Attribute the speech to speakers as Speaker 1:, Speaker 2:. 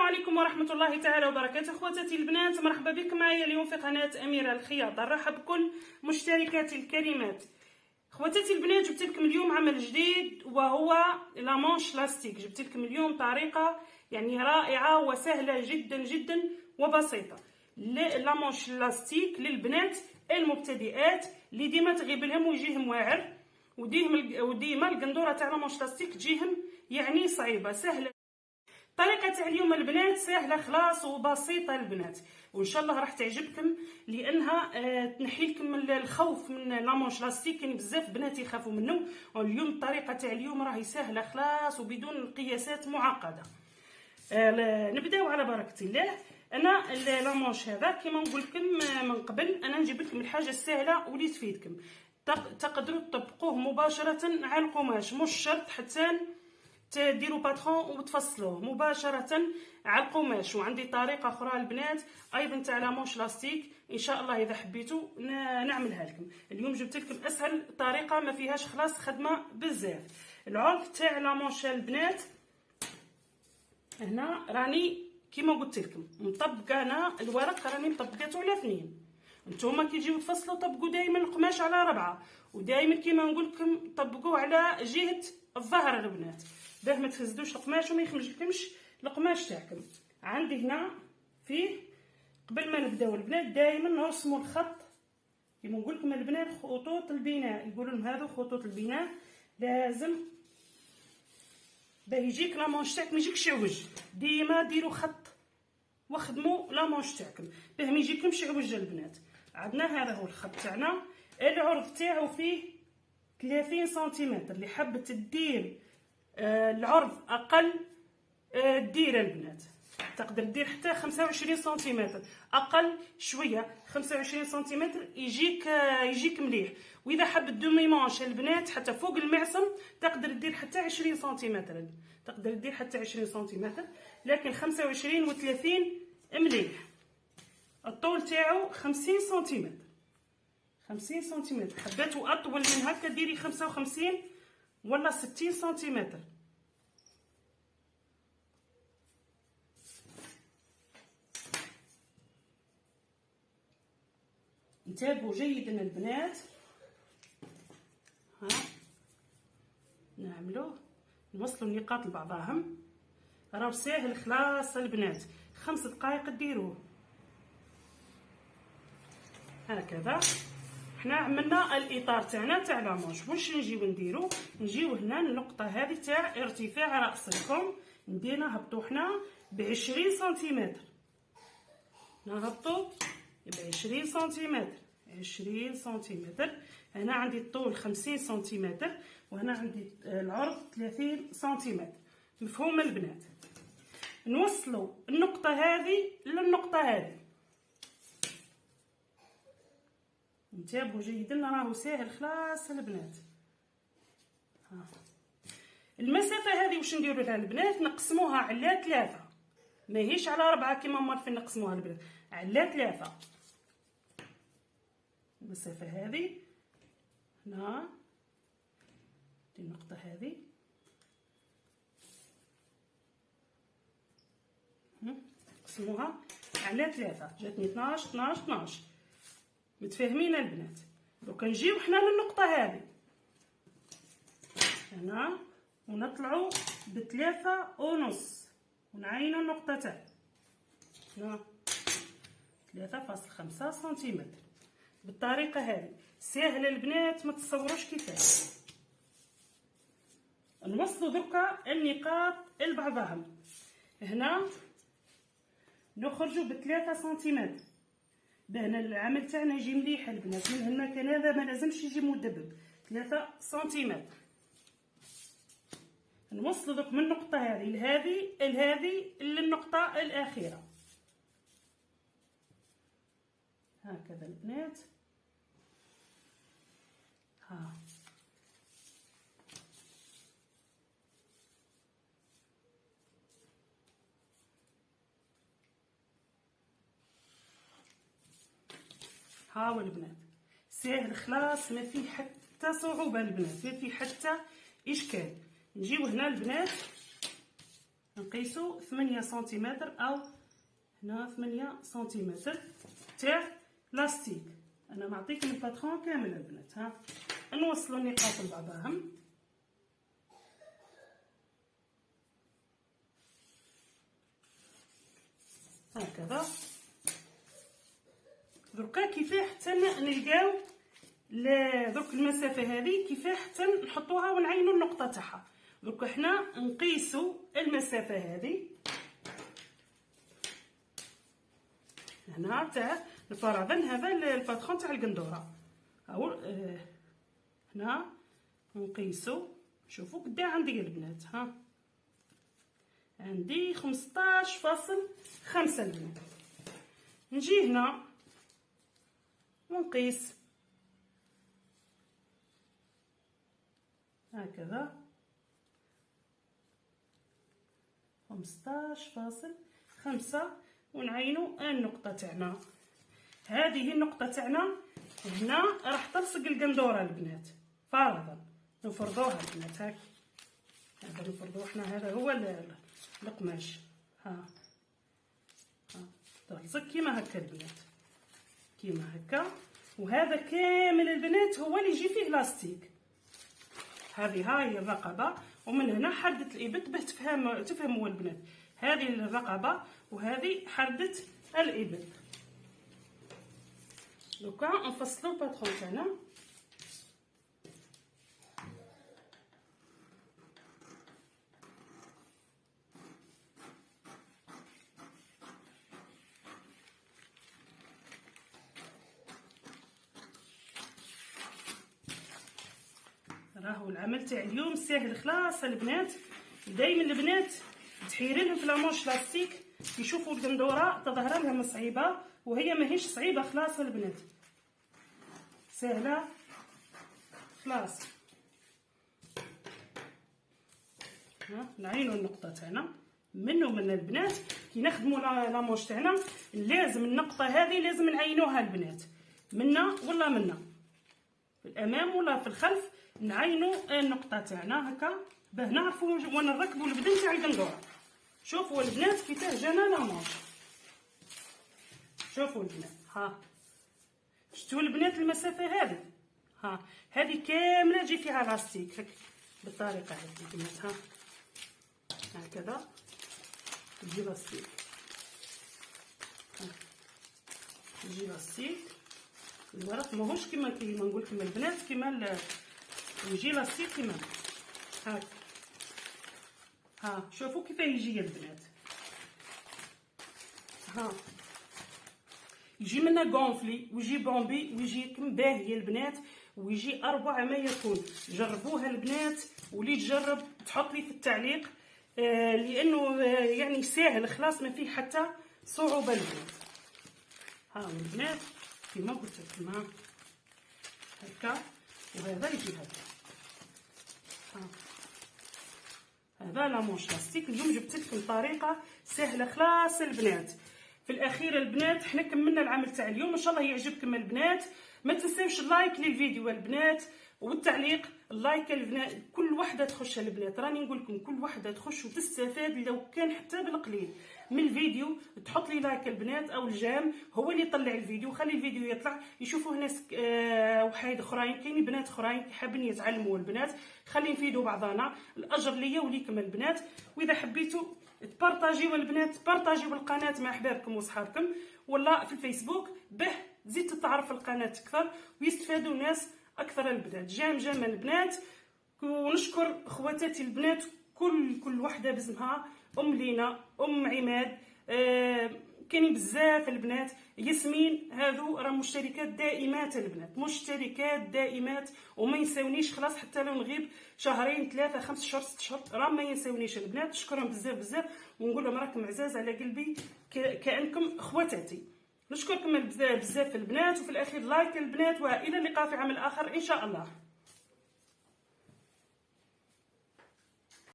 Speaker 1: عليكم ورحمة الله تعالى وبركاته. اخواتاتي البنات، مرحبا بكم معايا اليوم في قناة أميرة الخياطة. نرحب بكل مشتركاتي الكريمات. اخواتاتي البنات، جبت لكم اليوم عمل جديد وهو لامونش لاستيك. جبت لكم اليوم طريقة يعني رائعة وسهلة جدا جدا وبسيطة. لامونش لاستيك للبنات المبتدئات اللي ديما تغيب لهم ويجيهم واعر، وديما القندورة تاع لامونش لاستيك تجيهم يعني صعيبة. سهلة الطريقه تاع اليوم البنات، سهله خلاص وبسيطه البنات، وان شاء الله راح تعجبكم لانها تنحي لكم الخوف من لامونش لاستيك. كاين بزاف بنات يخافوا منه، واليوم الطريقه تاع اليوم راهي سهله خلاص وبدون قياسات معقده. نبداو على بركه الله. انا لامونش هذا كيما نقول لكم من قبل، انا نجيب لكم الحاجه السهله واللي تفيدكم، تقدروا تطبقوه مباشره على القماش، مش شرط حتى تديروا باترون وتفصلوه مباشره على القماش. وعندي طريقه اخرى البنات ايضا تاع لامونش لاستيك، ان شاء الله اذا حبيتوا نعملها لكم. اليوم جبت لكم اسهل طريقه ما فيهاش خلاص خدمه بزاف. العرض تاع لامونش البنات هنا راني كيما قلت لكم مطبقه، انا الورق راني مطبقاته على 2. نتوما كي تجيو تفصلوا طبقوا دائما القماش على 4، ودائما كيما نقول لكم طبقوه على جهه الظهر البنات باه ما تهزدوش القماش وما يخمجلكمش القماش تاعكم. عندي هنا فيه قبل ما نبداو البنات دائما نرسموا الخط كيما نقول لكم البنات، خطوط البناء يقولوا لهم هذو خطوط البناء. لازم باه يجيك لامونش تاعك ما يجيكش عوج، ديما ديروا خط وخدموا لامونش تاعكم باه ما يجيكمش عوج البنات. عندنا هذا هو الخط تاعنا، العرض تاعو فيه 30 سنتيمتر. اللي حابه تدير العرض اقل دير البنات، تقدر دير حتى 25 سنتيمتر اقل شويه، 25 سنتيمتر يجيك مليح. واذا حاب دومي مانش البنات حتى فوق المعصم تقدر دير حتى 20 سنتيمتر، تقدر دير حتى 20 سنتيمتر، لكن 25 و30 مليح. الطول تاعو 50 سنتيمتر، 50 سنتيمتر. حبيتو اطول من هكا ديري 55 ولا 60 سنتيمتر. انتبهوا جيدا البنات، ها نعملوه نوصلوا النقاط لبعضهم. راهو ساهل خلاص البنات، 5 دقائق ديروه هكذا. حنا عملنا الاطار تاعنا تاع لامونش، واش نجيو نديرو؟ نجيو هنا النقطه هذه تاع ارتفاع راس الكم، ندير نهبطو حنا ب20 سنتيمتر، نهبطو ب20 سنتيمتر، 20 سنتيمتر. هنا عندي الطول 50 سنتيمتر وهنا عندي العرض 30 سنتيمتر. مفهوم البنات؟ نوصلوا النقطه هذه للنقطه هذه. انتبهوا جيدا، راهو ساهل خلاص البنات. المسافه هذه واش نديروا لها البنات؟ نقسموها على 3، ماهيش على 4 كيما معرفين نقسموها البنات، على 3. المسافه هذه هنا دي النقطه هذه نقسموها على 3، جاتني 12 12 12. متفاهمين البنات؟ لو كنجيو حنا للنقطه هذه هنا ونطلعوا ب3.5 ونعينوا النقطه تاع هنا 3.5 سنتيمتر. بالطريقه هذه ساهله البنات، ما تصوروش كيفاش. نوصلوا دركا النقاط لبعضهم. هنا نخرجوا ب3 سنتيمتر باه العمل تاعنا يجي مليح البنات. من المكان هذا ما لازمش يجي مدبب، 3 سنتيمتر. نوصلوا دوك من النقطه هذه لهذه للنقطه الاخيره هكذا البنات. هاو البنات ساهل خلاص، ما فيه حتى صعوبه البنات، ما فيه حتى اشكال. نجيو هنا البنات نقيسو 8 سنتيمتر او هنا 8 سنتيمتر تاع لاستيك. انا معطيكم الباترون كامل البنات. ها نوصلوا النقاط لبعضهم. هكذا. دركا كيفاه حتى نلقاو درك المسافه هذه كيفاه حتى نحطوها ونعينوا النقطه تاعها. درك حنا نقيسوا المسافه هذه هنا تاع فرضا هذا الباترون تاع القندوره. هاو هنا نقيسوا. شوفوا قدا عندي البنات. ها عندي 15.5 البنات. نجي هنا ونقيس هكذا 15.5 ونعينوا النقطة تاعنا. هذه النقطة تاعنا هنا راح تلصق القندورة البنات. فرضا نفرضوها البنات هاك. هذا نفرضوه حنا. هذا هو القماش. ها تلصق كيما هكا البنات كيما هكا. وهذا كامل البنات هو اللي يجي فيه لاستيك. هذه هاي الرقبه ومن هنا حردة الابط باش تفهموا البنات. هذه الرقبه وهذه حردة الابط. دوكا نفصلوا الباترون تاعنا. راهو العمل تاع اليوم ساهل خلاص البنات. دائما البنات تحيري لهم في لامونش لاستيك يشوفوا القندوره تظهر لهم صعيبه وهي ماهيش صعيبه خلاص البنات سهله خلاص. نعينوا النقطه تاعنا من البنات كي نخدموا لامونش تاعنا لازم النقطه هذه لازم نعينوها البنات منا ولا منا في الامام ولا في الخلف. نعينوا النقطه تاعنا هكا باه نعرفوا ونركبوا البدن تاع القندوره. شوفوا البنات كيفاه جانا لامونش. شوفوا البنات. ها شفتوا البنات المسافه هذه. ها هذه كامله تجي فيها لاستيك هك بالطريقه هذه البنات. ها هكذا تجي لاستيك. تجي لاستيك. المرات ماهوش كيما نقول لكم البنات كيما يجي لاستيك كيما هاك. ها شوفوا كيف يجي البنات. ها يجي منا غونفلي ويجي بومبي ويجي كم باهي البنات ويجي اربع ما يكون. جربوها البنات واللي تجرب تحط لي في التعليق لانه يعني ساهل خلاص ما فيه حتى صعوبه البنات. ها البنات كيما قلت لكم هكا وهذا يجي هكا. هذا لامونش لاستيك. اليوم جبت لكم طريقه سهله خلاص البنات. في الاخير البنات حنا كملنا العمل تاع اليوم. ان شاء الله يعجبكم البنات. ما تنساوش اللايك للفيديو البنات والتعليق. اللايك البنات كل وحده تخش البنات راني نقول لكم كل وحده تخش وتستفاد لو كان حتى بالقليل من الفيديو. تحط لي لايك البنات او الجام هو اللي يطلع الفيديو. خلي الفيديو يطلع يشوفوه ناس وحايد اخرين. كاين بنات اخرين حابين يتعلموا البنات. خلي نفيدوا بعضنا. الاجر ليا وليكم البنات. واذا حبيتوا تبارطاجيوا البنات بارطاجيوا القناه مع احبابكم وصحابكم ولا في الفيسبوك باه تزيد تتعرف القناه اكثر ويستفادوا ناس اكثر البنات. جام البنات. ونشكر خواتاتي البنات كل وحده باسمها. ام لينا ام عماد كاينين بزاف البنات. ياسمين هذو راه مشتركات دائمات البنات. مشتركات دائمات وما ينساونيش خلاص حتى لو نغيب شهرين 3 5 شهور 6 شهور راه ما ينساونيش البنات. نشكرهم بزاف ونقول لهم راكم عزاز على قلبي كانكم خواتاتي. نشكركم بزاف البنات. وفي الاخير لايك البنات والى اللقاء في عمل اخر ان شاء الله.